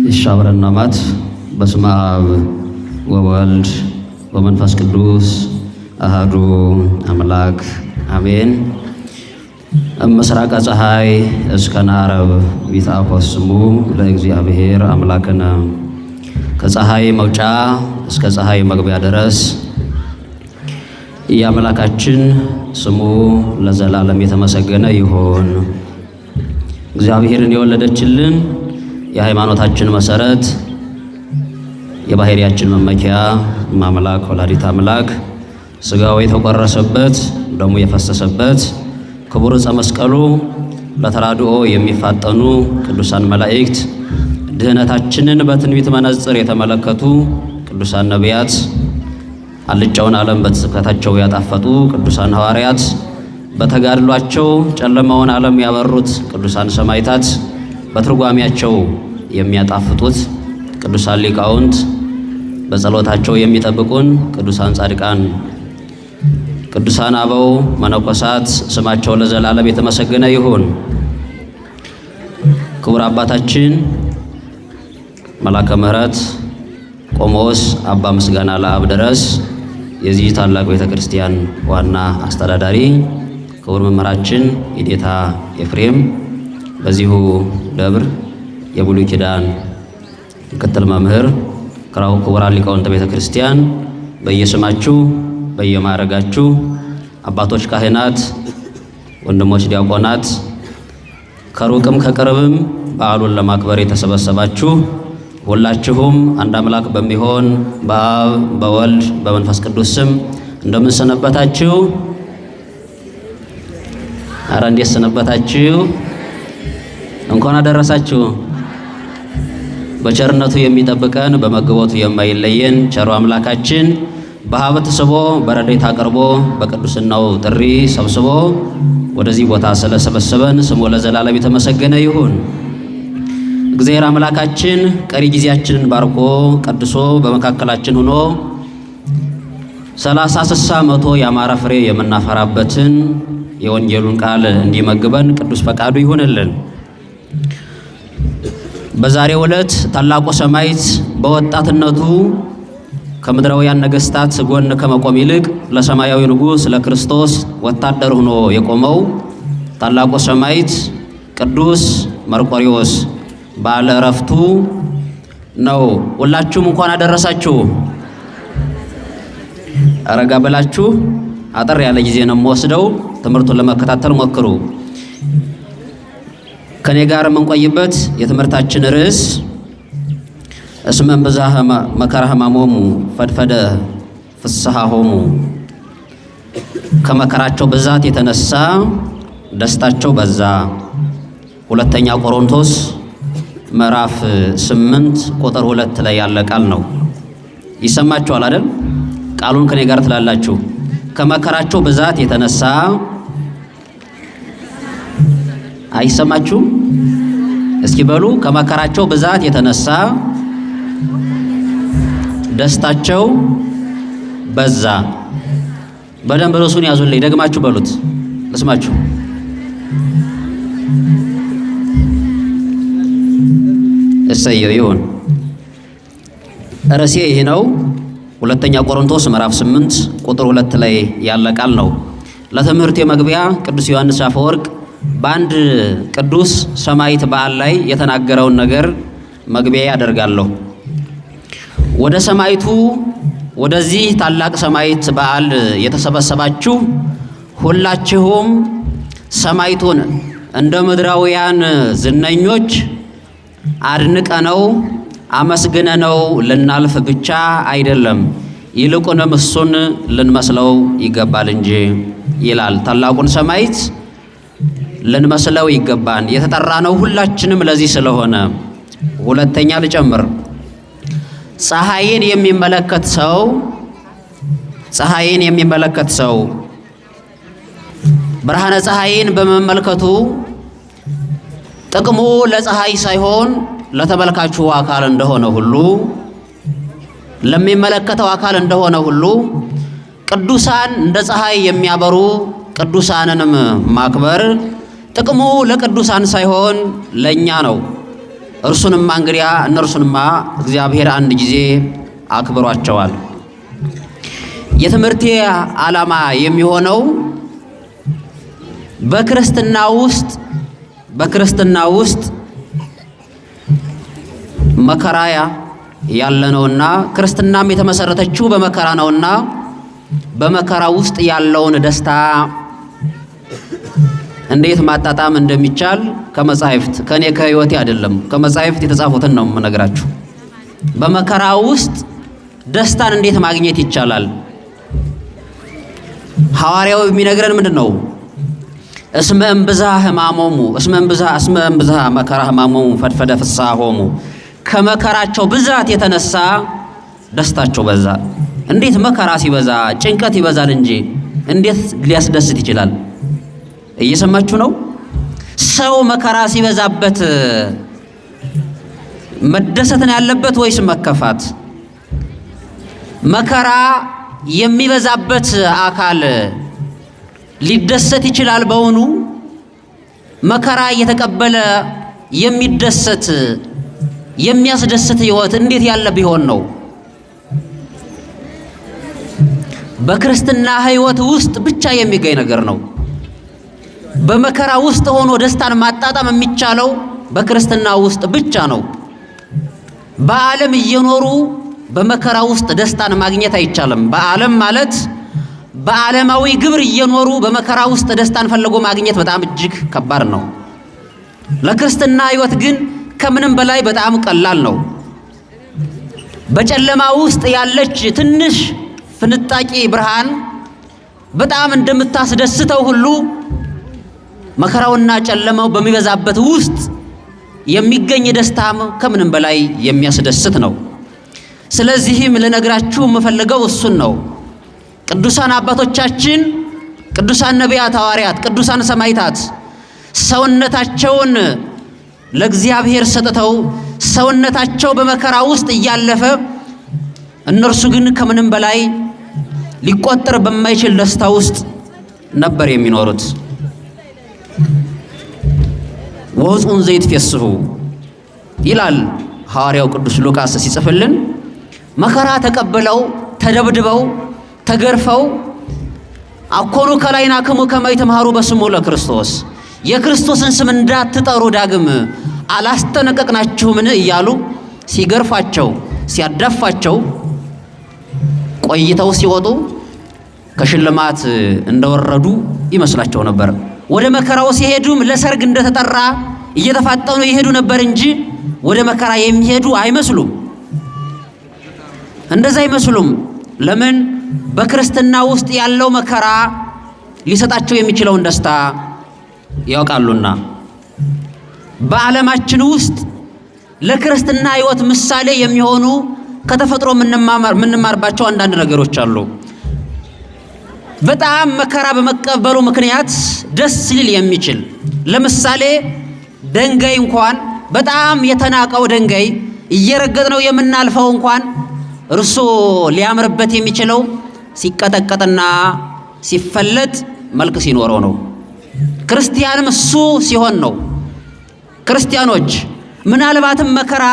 ይሻብረና ማት በስመ አብ ወወልድ ወመንፈስ ቅዱስ አሐዱ አምላክ አሜን። ምስራቀ ፀሐይ እስከ ዓረብ ቢታኮስሙ ለእግዚአብሔር አምላክነ። ከፀሐይ መውጫ እስከ ፀሐይ መግቢያ ድረስ የአምላካችን ስሙ ለዘላለም የተመሰገነ ይሁን። እግዚአብሔርን የወለደችልን የሃይማኖታችን መሰረት የባህሪያችን መመኪያ ማምላክ ወላዲተ አምላክ ስጋው የተቆረሰበት ደሙ የፈሰሰበት ክቡር ዕፀ መስቀሉ ለተራድኦ የሚፋጠኑ ቅዱሳን መላእክት ድህነታችንን በትንቢት መነጽር የተመለከቱ ቅዱሳን ነቢያት አልጫውን ዓለም በስብከታቸው ያጣፈጡ ቅዱሳን ሐዋርያት በተጋድሏቸው ጨለማውን ዓለም ያበሩት ቅዱሳን ሰማዕታት በትርጓሜያቸው የሚያጣፍጡት ቅዱሳን ሊቃውንት በጸሎታቸው የሚጠብቁን ቅዱሳን ጻድቃን ቅዱሳን አበው መነኮሳት ስማቸው ለዘላለም የተመሰገነ ይሁን። ክቡር አባታችን መላከ ምሕረት ቆሞስ አባ ምስጋና ለአብ ድረስ የዚህ ታላቅ ቤተክርስቲያን ዋና አስተዳዳሪ ክቡር መምህራችን የዴታ ኤፍሬም በዚሁ ደብር የብሉይ ኪዳን ምክትል መምህር ክቡራን ሊቃውንተ ቤተክርስቲያን በየስማችሁ በየማዕረጋችሁ አባቶች ካህናት፣ ወንድሞች ዲያቆናት፣ ከሩቅም ከቅርብም በዓሉን ለማክበር የተሰበሰባችሁ ሁላችሁም አንድ አምላክ በሚሆን በአብ በወልድ በመንፈስ ቅዱስ ስም እንደምን ሰነበታችሁ? ኧረ እንዴት ሰነበታችሁ? እንኳን አደረሳችሁ። በቸርነቱ የሚጠብቀን በመግቦቱ የማይለየን ቸሩ አምላካችን በሀብት ስቦ በረድኤት አቅርቦ በቅዱስናው ጥሪ ሰብስቦ ወደዚህ ቦታ ስለሰበሰበን ስሙ ለዘላለም የተመሰገነ ይሁን። እግዚአብሔር አምላካችን ቀሪ ጊዜያችንን ባርኮ ቀድሶ በመካከላችን ሆኖ 30 60 መቶ ያማረ ፍሬ የምናፈራበትን የወንጌሉን ቃል እንዲመግበን ቅዱስ ፈቃዱ ይሁንልን። በዛሬው ዕለት ታላቁ ሰማዕት በወጣትነቱ ከምድራውያን ነገስታት ጎን ከመቆም ይልቅ ለሰማያዊ ንጉሥ ለክርስቶስ ወታደር ሆኖ የቆመው ታላቁ ሰማዕት ቅዱስ መርቆሬዎስ በዓለ ዕረፍቱ ነው። ሁላችሁም እንኳን አደረሳችሁ። አረጋ በላችሁ። አጠር ያለ ጊዜ ነው የምወስደው። ትምህርቱን ለመከታተል ሞክሩ። ከኔ ጋር የምንቆይበት የትምህርታችን ርዕስ እስመ ብዝኃ መከራ ሕማሞሙ ፈድፈደ ፍስሐሆሙ፣ ከመከራቸው ብዛት የተነሳ ደስታቸው በዛ። ሁለተኛ ቆሮንቶስ ምዕራፍ 8 ቁጥር 2 ላይ ያለ ቃል ነው። ይሰማችኋል አይደል? ቃሉን ከኔ ጋር ትላላችሁ። ከመከራቸው ብዛት የተነሳ አይሰማችሁም? እስኪ በሉ። ከመከራቸው ብዛት የተነሳ ደስታቸው በዛ። በደንብ ርዕሱን ያዙልኝ። ደግማችሁ በሉት ልስማችሁ። እሰየው ይሁን። ርዕሴ ይህ ነው። ሁለተኛ ቆሮንቶስ ምዕራፍ 8 ቁጥር 2 ላይ ያለ ቃል ነው። ለትምህርት የመግቢያ ቅዱስ ዮሐንስ አፈወርቅ በአንድ ቅዱስ ሰማዕት በዓል ላይ የተናገረውን ነገር መግቢያ ያደርጋለሁ። ወደ ሰማዕቱ ወደዚህ ታላቅ ሰማዕት በዓል የተሰበሰባችሁ ሁላችሁም ሰማዕቱን እንደ ምድራውያን ዝነኞች አድንቀነው አመስግነነው ልናልፍ ብቻ አይደለም፣ ይልቁንም እሱን ልንመስለው ይገባል እንጂ ይላል። ታላቁን ሰማዕት ልንመስለው ይገባን። የተጠራነው ሁላችንም ለዚህ ስለሆነ። ሁለተኛ ልጨምር። ፀሐይን የሚመለከት ሰው ብርሃነ ፀሐይን በመመልከቱ ጥቅሙ ለፀሐይ ሳይሆን ለተመልካቹ አካል እንደሆነ ሁሉ ለሚመለከተው አካል እንደሆነ ሁሉ ቅዱሳን እንደ ፀሐይ የሚያበሩ ቅዱሳንንም ማክበር ጥቅሙ ለቅዱሳን ሳይሆን ለኛ ነው። እርሱንማ እንግዲያ እነርሱንማ እግዚአብሔር አንድ ጊዜ አክብሯቸዋል። የትምህርቴ ዓላማ የሚሆነው በክርስትና ውስጥ መከራያ ያለነውና ክርስትናም የተመሰረተችው በመከራ ነውና በመከራ ውስጥ ያለውን ደስታ እንዴት ማጣጣም እንደሚቻል ከመጻሕፍት ከኔ ከህይወቴ አይደለም ከመጻሕፍት የተጻፉትን ነው የምነግራችሁ። በመከራ ውስጥ ደስታን እንዴት ማግኘት ይቻላል? ሐዋርያው የሚነግረን ምንድነው? እስመ እምብዛ ህማሞሙ እስመ እምብዛ መከራ ህማሞሙ ፈድፈደ ፍስሐሆሙ። ከመከራቸው ብዛት የተነሳ ደስታቸው በዛ። እንዴት መከራ ሲበዛ ጭንቀት ይበዛል እንጂ እንዴት ሊያስደስት ይችላል? እየሰማችሁ ነው? ሰው መከራ ሲበዛበት መደሰትን ያለበት ወይስ መከፋት? መከራ የሚበዛበት አካል ሊደሰት ይችላል? በውኑ መከራ እየተቀበለ የሚደሰት የሚያስደስት ህይወት እንዴት ያለ ቢሆን ነው? በክርስትና ህይወት ውስጥ ብቻ የሚገኝ ነገር ነው። በመከራ ውስጥ ሆኖ ደስታን ማጣጣም የሚቻለው በክርስትና ውስጥ ብቻ ነው። በዓለም እየኖሩ በመከራ ውስጥ ደስታን ማግኘት አይቻልም። በዓለም ማለት በዓለማዊ ግብር እየኖሩ በመከራ ውስጥ ደስታን ፈልጎ ማግኘት በጣም እጅግ ከባድ ነው። ለክርስትና ህይወት ግን ከምንም በላይ በጣም ቀላል ነው። በጨለማ ውስጥ ያለች ትንሽ ፍንጣቂ ብርሃን በጣም እንደምታስደስተው ሁሉ መከራውና ጨለማው በሚበዛበት ውስጥ የሚገኝ ደስታም ከምንም በላይ የሚያስደስት ነው። ስለዚህም ልነግራችሁ የምፈልገው እሱን ነው። ቅዱሳን አባቶቻችን፣ ቅዱሳን ነቢያት፣ ሐዋርያት፣ ቅዱሳን ሰማዕታት ሰውነታቸውን ለእግዚአብሔር ሰጥተው ሰውነታቸው በመከራ ውስጥ እያለፈ እነርሱ ግን ከምንም በላይ ሊቆጠር በማይችል ደስታ ውስጥ ነበር የሚኖሩት። ወሕፁን ዘይትፌስሑ ይላል ሐዋርያው ቅዱስ ሉቃስ ሲጽፍልን። መከራ ተቀብለው ተደብድበው ተገርፈው አኮኑ ከላይናክሙ ከመ ይትምሃሩ በስሙ ለክርስቶስ የክርስቶስን ስም እንዳትጠሩ ዳግም አላስጠነቀቅናችሁምን እያሉ ሲገርፋቸው ሲያዳፋቸው ቆይተው ሲወጡ ከሽልማት እንደወረዱ ይመስላቸው ነበር። ወደ መከራው ሲሄዱም ለሰርግ እንደተጠራ እየተፋጠኑ ይሄዱ ነበር እንጂ ወደ መከራ የሚሄዱ አይመስሉም። እንደዛ አይመስሉም። ለምን? በክርስትና ውስጥ ያለው መከራ ሊሰጣቸው የሚችለውን ደስታ ያውቃሉና። በዓለማችን ውስጥ ለክርስትና ህይወት ምሳሌ የሚሆኑ ከተፈጥሮ የምንማርባቸው አንዳንድ ነገሮች አሉ። በጣም መከራ በመቀበሉ ምክንያት ደስ ሊል የሚችል ለምሳሌ ድንጋይ እንኳን በጣም የተናቀው ድንጋይ እየረገጥነው የምናልፈው እንኳን እርሱ ሊያምርበት የሚችለው ሲቀጠቀጥና ሲፈለጥ መልክ ሲኖረው ነው። ክርስቲያንም እሱ ሲሆን ነው። ክርስቲያኖች ምናልባትም መከራ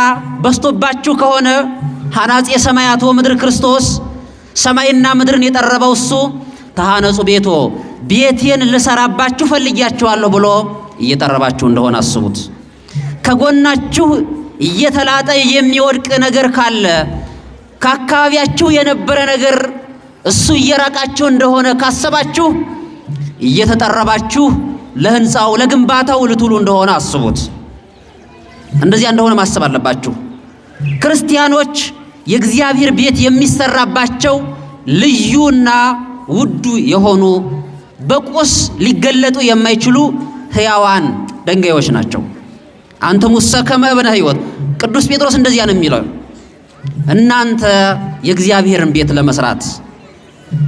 በስቶባችሁ ከሆነ ሐናፄ ሰማያት ወምድር ክርስቶስ ሰማይና ምድርን የጠረበው እሱ ተሐነጹ ቤቶ ቤቴን ልሰራባችሁ ፈልጊያችኋለሁ ብሎ እየጠረባችሁ እንደሆነ አስቡት። ከጎናችሁ እየተላጠ የሚወድቅ ነገር ካለ ከአካባቢያችሁ የነበረ ነገር እሱ እየራቃችሁ እንደሆነ ካሰባችሁ እየተጠረባችሁ ለህንፃው ለግንባታው ልትውሉ እንደሆነ አስቡት። እንደዚያ እንደሆነ ማሰብ አለባችሁ። ክርስቲያኖች የእግዚአብሔር ቤት የሚሰራባቸው ልዩና ውዱ የሆኑ በቁስ ሊገለጡ የማይችሉ ሕያዋን ድንጋዮች ናቸው። አንትሙሰ ከመ እብነ ሕይወት። ቅዱስ ጴጥሮስ እንደዚያ ነው የሚለው። እናንተ የእግዚአብሔርን ቤት ለመስራት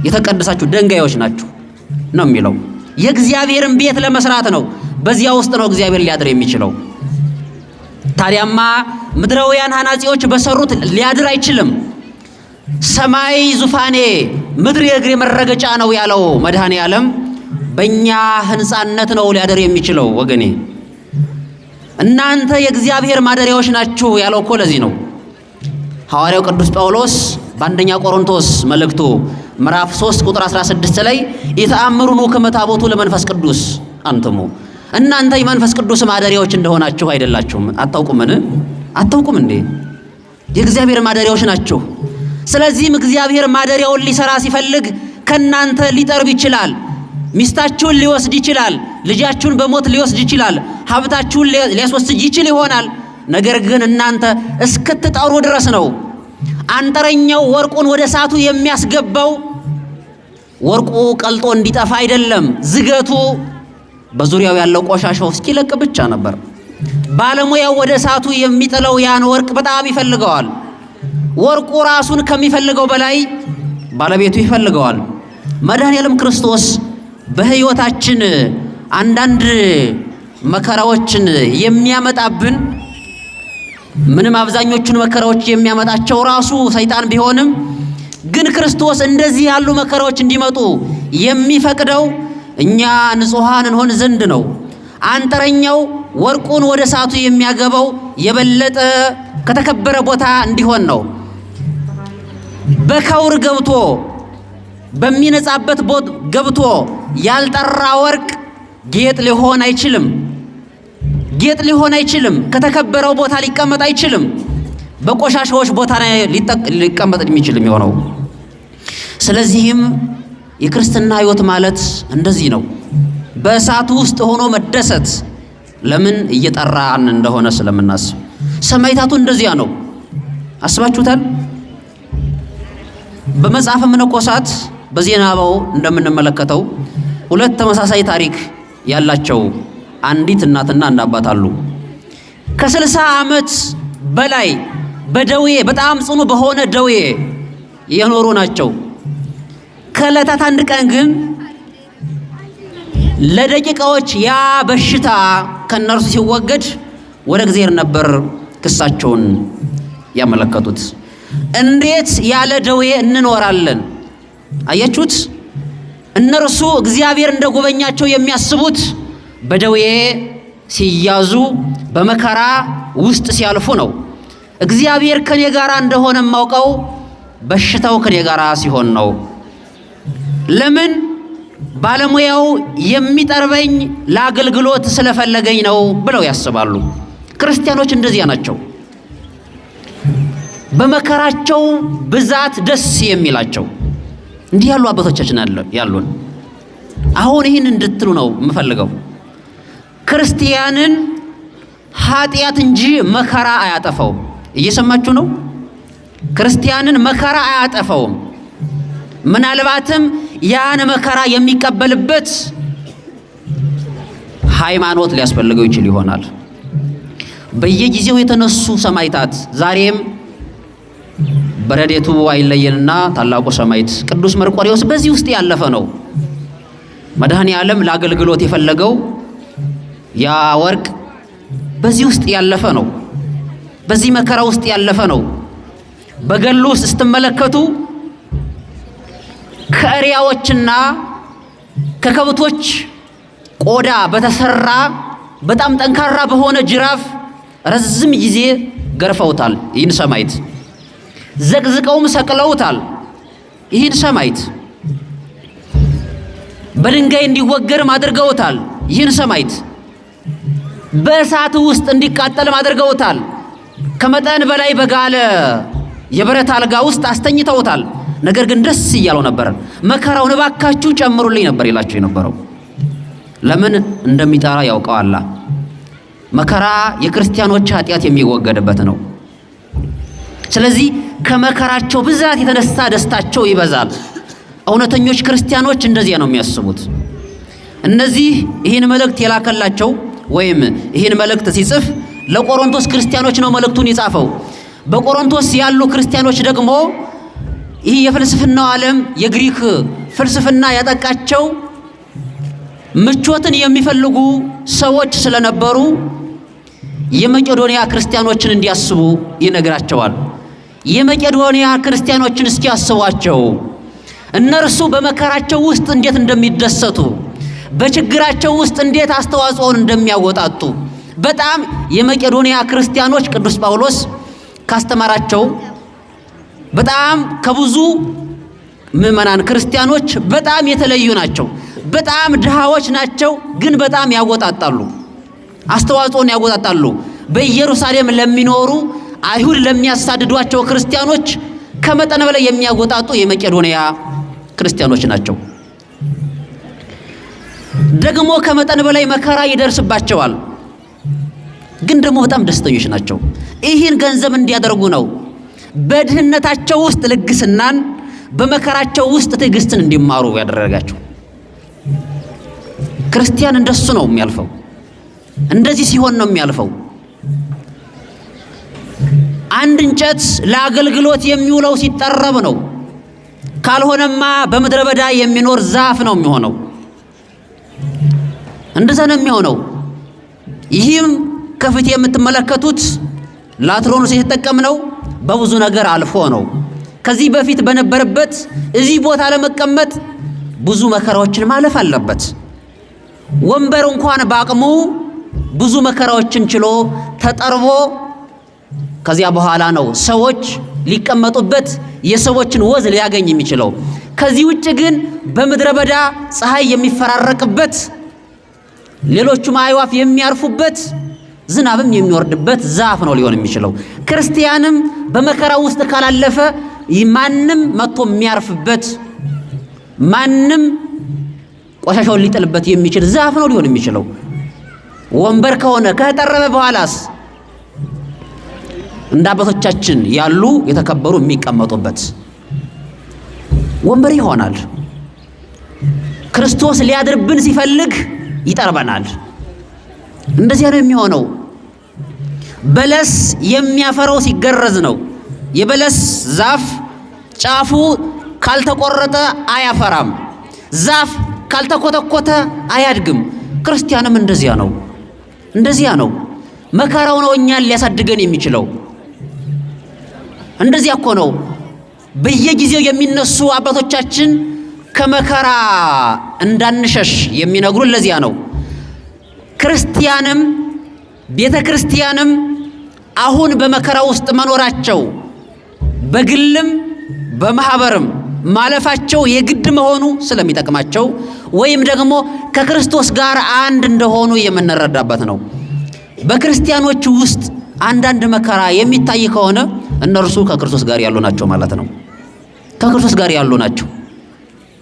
የተቀደሳችሁ ድንጋዮች ናችሁ ነው የሚለው። የእግዚአብሔርን ቤት ለመስራት ነው። በዚያ ውስጥ ነው እግዚአብሔር ሊያድር የሚችለው። ታዲያማ ምድራውያን ሐናጺዎች በሰሩት ሊያድር አይችልም። ሰማይ ዙፋኔ ምድር የእግሬ መረገጫ ነው ያለው መድኃኔ ዓለም በእኛ ሕንጻነት ነው ሊያደር የሚችለው። ወገኔ እናንተ የእግዚአብሔር ማደሪያዎች ናችሁ ያለው እኮ ለዚህ ነው። ሐዋርያው ቅዱስ ጳውሎስ በአንደኛ ቆሮንቶስ መልእክቱ ምዕራፍ 3 ቁጥር 16 ላይ ኢተአምሩኑ ከመ ታቦቱ ለመንፈስ ቅዱስ አንትሙ፣ እናንተ የመንፈስ ቅዱስ ማደሪያዎች እንደሆናችሁ አይደላችሁም? አታውቁምን? አታውቁም እንዴ? የእግዚአብሔር ማደሪያዎች ናችሁ። ስለዚህም እግዚአብሔር ማደሪያውን ሊሰራ ሲፈልግ ከናንተ ሊጠርብ ይችላል። ሚስታችሁን ሊወስድ ይችላል። ልጃችሁን በሞት ሊወስድ ይችላል። ሀብታችሁን ሊያስወስድ ይችል ይሆናል። ነገር ግን እናንተ እስክትጠሩ ድረስ ነው። አንጥረኛው ወርቁን ወደ እሳቱ የሚያስገባው ወርቁ ቀልጦ እንዲጠፋ አይደለም፣ ዝገቱ በዙሪያው ያለው ቆሻሻው እስኪለቅ ብቻ ነበር። ባለሙያው ወደ እሳቱ የሚጥለው ያን ወርቅ በጣም ይፈልገዋል። ወርቁ ራሱን ከሚፈልገው በላይ ባለቤቱ ይፈልገዋል። መድኃኔዓለም ክርስቶስ በሕይወታችን አንዳንድ መከራዎችን የሚያመጣብን ምንም አብዛኞቹን መከራዎች የሚያመጣቸው ራሱ ሰይጣን ቢሆንም ግን ክርስቶስ እንደዚህ ያሉ መከራዎች እንዲመጡ የሚፈቅደው እኛ ንጹሃን እንሆን ዘንድ ነው። አንጥረኛው ወርቁን ወደ እሳቱ የሚያገባው የበለጠ ከተከበረ ቦታ እንዲሆን ነው። በከውር ገብቶ በሚነጻበት ቦት ገብቶ ያልጠራ ወርቅ ጌጥ ሊሆን አይችልም። ጌጥ ሊሆን አይችልም። ከተከበረው ቦታ ሊቀመጥ አይችልም። በቆሻሻዎች ቦታ ላይ ሊቀመጥ የሚችል የሚሆነው። ስለዚህም የክርስትና ሕይወት ማለት እንደዚህ ነው። በእሳቱ ውስጥ ሆኖ መደሰት። ለምን? እየጠራን እንደሆነ ስለምናስብ። ሰማዕታቱ እንደዚያ ነው። አስባችሁታል? በመጽሐፈ መነኮሳት በዜና አበው እንደምንመለከተው ሁለት ተመሳሳይ ታሪክ ያላቸው አንዲት እናትና አንድ አባት አሉ። ከ60 ዓመት በላይ በደዌ በጣም ጽኑ በሆነ ደዌ የኖሩ ናቸው። ከዕለታት አንድ ቀን ግን ለደቂቃዎች ያ በሽታ ከነርሱ ሲወገድ ወደ እግዚአብሔር ነበር ክሳቸውን ያመለከቱት። እንዴት ያለ ደዌ እንኖራለን? አያችሁት? እነርሱ እግዚአብሔር እንደጎበኛቸው የሚያስቡት በደዌ ሲያዙ በመከራ ውስጥ ሲያልፉ ነው። እግዚአብሔር ከኔ ጋር እንደሆነ የማውቀው በሽታው ከኔ ጋር ሲሆን ነው። ለምን? ባለሙያው የሚጠርበኝ ለአገልግሎት ስለፈለገኝ ነው ብለው ያስባሉ። ክርስቲያኖች እንደዚያ ናቸው። በመከራቸው ብዛት ደስ የሚላቸው እንዲህ ያሉ አባቶቻችን ያሉን። አሁን ይህን እንድትሉ ነው የምፈልገው። ክርስቲያንን ኃጢአት እንጂ መከራ አያጠፋውም። እየሰማችሁ ነው? ክርስቲያንን መከራ አያጠፋውም። ምናልባትም ያን መከራ የሚቀበልበት ሃይማኖት ሊያስፈልገው ይችል ይሆናል። በየጊዜው የተነሱ ሰማዕታት ዛሬም በረድኤቱ አይለየንና ታላቁ ሰማዕት ቅዱስ መርቆሬዎስ በዚህ ውስጥ ያለፈ ነው። መድኃኔዓለም ለአገልግሎት የፈለገው ያ ወርቅ በዚህ ውስጥ ያለፈ ነው። በዚህ መከራ ውስጥ ያለፈ ነው። በገድሉ ውስጥ ስትመለከቱ ከእሪያዎችና ከከብቶች ቆዳ በተሰራ በጣም ጠንካራ በሆነ ጅራፍ ረዝም ጊዜ ገርፈውታል። ይህን ሰማዕት ዘቅዝቀውም ሰቅለውታል። ይህን ሰማዕት በድንጋይ እንዲወገርም አድርገውታል። ይህን ሰማዕት በእሳት ውስጥ እንዲቃጠልም አድርገውታል። ከመጠን በላይ በጋለ የብረት አልጋ ውስጥ አስተኝተውታል። ነገር ግን ደስ እያለው ነበር። መከራውን እባካችሁ ጨምሩልኝ ነበር ይላቸው የነበረው። ለምን እንደሚጠራ ያውቀዋል። መከራ የክርስቲያኖች ኃጢአት የሚወገድበት ነው። ስለዚህ ከመከራቸው ብዛት የተነሳ ደስታቸው ይበዛል። እውነተኞች ክርስቲያኖች እንደዚያ ነው የሚያስቡት። እነዚህ ይህን መልእክት የላከላቸው ወይም ይህን መልእክት ሲጽፍ ለቆሮንቶስ ክርስቲያኖች ነው መልእክቱን የጻፈው። በቆሮንቶስ ያሉ ክርስቲያኖች ደግሞ ይህ የፍልስፍናው ዓለም የግሪክ ፍልስፍና ያጠቃቸው ምቾትን የሚፈልጉ ሰዎች ስለነበሩ የመቄዶንያ ክርስቲያኖችን እንዲያስቡ ይነግራቸዋል። የመቄዶንያ ክርስቲያኖችን እስኪያስቧቸው እነርሱ በመከራቸው ውስጥ እንዴት እንደሚደሰቱ በችግራቸው ውስጥ እንዴት አስተዋጽኦን እንደሚያወጣጡ በጣም የመቄዶንያ ክርስቲያኖች ቅዱስ ጳውሎስ ካስተማራቸው በጣም ከብዙ ምዕመናን ክርስቲያኖች በጣም የተለዩ ናቸው። በጣም ድሃዎች ናቸው፣ ግን በጣም ያወጣጣሉ፣ አስተዋጽኦን ያወጣጣሉ። በኢየሩሳሌም ለሚኖሩ አይሁድ ለሚያሳድዷቸው ክርስቲያኖች ከመጠን በላይ የሚያወጣጡ የመቄዶንያ ክርስቲያኖች ናቸው። ደግሞ ከመጠን በላይ መከራ ይደርስባቸዋል፣ ግን ደግሞ በጣም ደስተኞች ናቸው። ይህን ገንዘብ እንዲያደርጉ ነው በድህነታቸው ውስጥ ልግስናን፣ በመከራቸው ውስጥ ትዕግስትን እንዲማሩ ያደረጋቸው። ክርስቲያን እንደሱ ነው የሚያልፈው። እንደዚህ ሲሆን ነው የሚያልፈው። አንድ እንጨት ለአገልግሎት የሚውለው ሲጠረብ ነው። ካልሆነማ በምድረ በዳ የሚኖር ዛፍ ነው የሚሆነው። እንደዛ ነው የሚሆነው። ይህም ከፊት የምትመለከቱት ላትሮኑስ የተጠቀምነው በብዙ ነገር አልፎ ነው። ከዚህ በፊት በነበረበት እዚህ ቦታ ለመቀመጥ ብዙ መከራዎችን ማለፍ አለበት። ወንበር እንኳን በአቅሙ ብዙ መከራዎችን ችሎ ተጠርቦ ከዚያ በኋላ ነው ሰዎች ሊቀመጡበት የሰዎችን ወዝ ሊያገኝ የሚችለው። ከዚህ ውጭ ግን በምድረ በዳ ፀሐይ የሚፈራረቅበት፣ ሌሎቹም አዕዋፍ የሚያርፉበት፣ ዝናብም የሚወርድበት ዛፍ ነው ሊሆን የሚችለው። ክርስቲያንም በመከራ ውስጥ ካላለፈ ማንም መጥቶ የሚያርፍበት፣ ማንም ቆሻሻውን ሊጥልበት የሚችል ዛፍ ነው ሊሆን የሚችለው። ወንበር ከሆነ ከተጠረበ በኋላስ እንደ አባቶቻችን ያሉ የተከበሩ የሚቀመጡበት ወንበር ይሆናል። ክርስቶስ ሊያድርብን ሲፈልግ ይጠርበናል። እንደዚህ ነው የሚሆነው። በለስ የሚያፈራው ሲገረዝ ነው። የበለስ ዛፍ ጫፉ ካልተቆረጠ አያፈራም። ዛፍ ካልተኮተኮተ አያድግም። ክርስቲያንም እንደዚያ ነው። እንደዚያ ነው። መከራው ነው እኛን ሊያሳድገን የሚችለው። እንደዚያ እኮ ነው በየጊዜው የሚነሱ አባቶቻችን ከመከራ እንዳንሸሽ የሚነግሩን። ለዚያ ነው ክርስቲያንም ቤተ ክርስቲያንም አሁን በመከራ ውስጥ መኖራቸው በግልም በማህበርም ማለፋቸው የግድ መሆኑ ስለሚጠቅማቸው ወይም ደግሞ ከክርስቶስ ጋር አንድ እንደሆኑ የምንረዳበት ነው። በክርስቲያኖች ውስጥ አንዳንድ መከራ የሚታይ ከሆነ እነርሱ ከክርስቶስ ጋር ያሉ ናቸው ማለት ነው። ከክርስቶስ ጋር ያሉ ናቸው።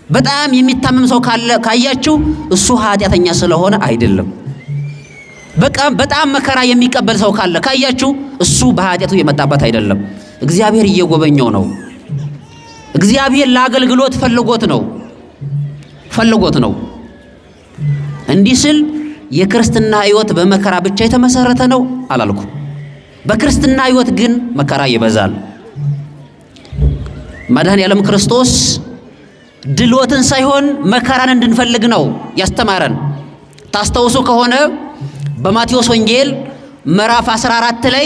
በጣም የሚታመም ሰው ካያችሁ እሱ ኃጢአተኛ ስለሆነ አይደለም። በጣም መከራ የሚቀበል ሰው ካያችሁ እሱ በኃጢአቱ የመጣበት አይደለም። እግዚአብሔር እየጎበኘው ነው። እግዚአብሔር ለአገልግሎት ፈልጎት ነው። እንዲህ ስል የክርስትና ሕይወት በመከራ ብቻ የተመሰረተ ነው አላልኩ። በክርስትና ሕይወት ግን መከራ ይበዛል። መድኃኔዓለም ክርስቶስ ድሎትን ሳይሆን መከራን እንድንፈልግ ነው ያስተማረን። ታስተውሱ ከሆነ በማቴዎስ ወንጌል ምዕራፍ 14 ላይ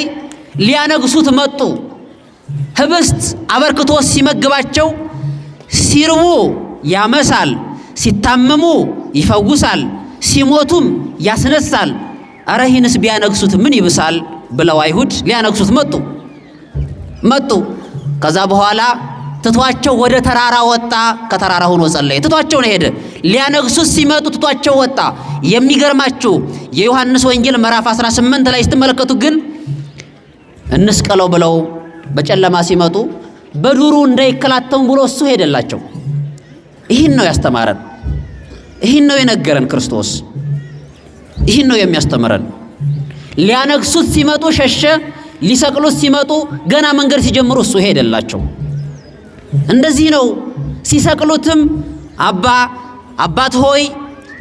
ሊያነግሱት መጡ። ህብስት አበርክቶ ሲመግባቸው ሲርቡ ያመሳል፣ ሲታመሙ ይፈውሳል፣ ሲሞቱም ያስነሳል። አረ ይህንስ ቢያነግሱት ምን ይብሳል ብለው አይሁድ ሊያነግሱት መጡ። ከዛ በኋላ ትቷቸው ወደ ተራራ ወጣ። ከተራራ ሆኖ ጸለየ። ትቷቸው ነው ሄደ። ሊያነግሱት ሲመጡ ትቷቸው ወጣ። የሚገርማችሁ የዮሐንስ ወንጌል ምዕራፍ 18 ላይ ስትመለከቱ ግን እንስቀለው ብለው በጨለማ ሲመጡ በዱሩ እንዳይከላተሙ ብሎ እሱ ሄደላቸው። ይህን ነው ያስተማረን። ይህን ነው የነገረን ክርስቶስ። ይህን ነው የሚያስተምረን። ሊያነግሱት ሲመጡ ሸሸ። ሊሰቅሉት ሲመጡ ገና መንገድ ሲጀምሩ እሱ ሄደላቸው። እንደዚህ ነው። ሲሰቅሉትም አባት ሆይ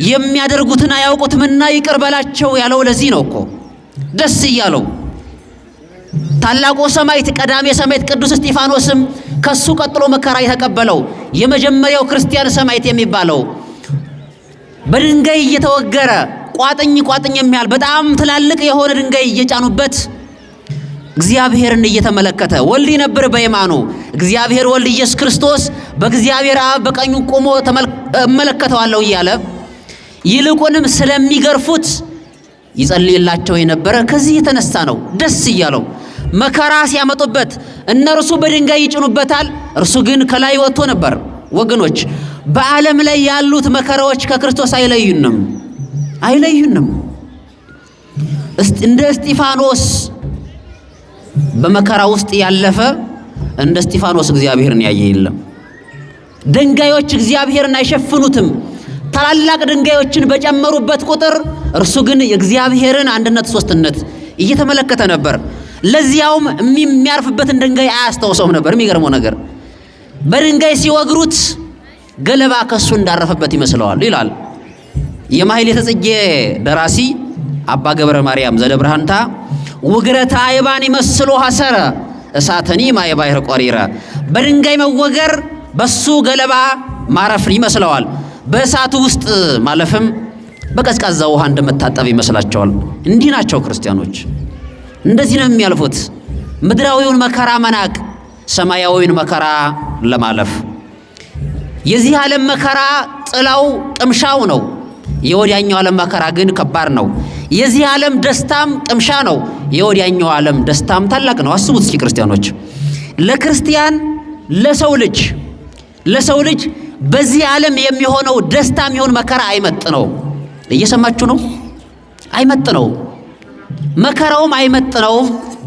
የሚያደርጉትን አያውቁትምና ይቅር በላቸው ያለው ለዚህ ነው እኮ ደስ እያለው። ታላቁ ሰማዕት ቀዳሜ ሰማዕት ቅዱስ እስጢፋኖስም ከሱ ቀጥሎ መከራ የተቀበለው የመጀመሪያው ክርስቲያን ሰማዕት የሚባለው በድንጋይ እየተወገረ ቋጥኝ የሚያል በጣም ትላልቅ የሆነ ድንጋይ እየጫኑበት እግዚአብሔርን እየተመለከተ ወልድ ነበር በየማኑ እግዚአብሔር ወልድ ኢየሱስ ክርስቶስ በእግዚአብሔር አብ በቀኙ ቆሞ እመለከተዋለሁ እያለ ይልቁንም ስለሚገርፉት ይጸልይላቸው የነበረ ከዚህ የተነሳ ነው። ደስ እያለው መከራ ሲያመጡበት እነርሱ በድንጋይ ይጭኑበታል፣ እርሱ ግን ከላይ ወጥቶ ነበር። ወገኖች በዓለም ላይ ያሉት መከራዎች ከክርስቶስ አይለዩንም። እንደ እስጢፋኖስ በመከራ ውስጥ ያለፈ እንደ እስጢፋኖስ እግዚአብሔርን ያየ የለም። ድንጋዮች እግዚአብሔርን አይሸፍኑትም። ታላላቅ ድንጋዮችን በጨመሩበት ቁጥር እርሱ ግን የእግዚአብሔርን አንድነት ሶስትነት እየተመለከተ ነበር። ለዚያውም የሚያርፍበትን ድንጋይ አያስታውሰውም ነበር። የሚገርመው ነገር በድንጋይ ሲወግሩት ገለባ ከሱ እንዳረፈበት ይመስለዋል ይላል የማሕሌተ ጽጌ ደራሲ አባ ገብረ ማርያም ዘደብረሃንታ። ውግረተ አይባን ይመስሎ ሐሰረ እሳተኒ ማየ ባሕር ቆሪረ። በድንጋይ መወገር በሱ ገለባ ማረፍ ይመስለዋል። በእሳቱ ውስጥ ማለፍም በቀዝቃዛ ውሃ እንደመታጠብ ይመስላቸዋል። እንዲህ ናቸው ክርስቲያኖች። እንደዚህ ነው የሚያልፉት። ምድራዊውን መከራ መናቅ፣ ሰማያዊውን መከራ ለማለፍ። የዚህ ዓለም መከራ ጥላው ቅምሻው ነው። የወዲያኛው ዓለም መከራ ግን ከባድ ነው። የዚህ ዓለም ደስታም ቅምሻ ነው። የወዲያኛው ዓለም ደስታም ታላቅ ነው። አስቡት እስኪ ክርስቲያኖች፣ ለክርስቲያን ለሰው ልጅ በዚህ ዓለም የሚሆነው ደስታ የሚሆን መከራ አይመጥነው። እየሰማችሁ ነው? አይመጥነው። መከራውም አይመጥነው፣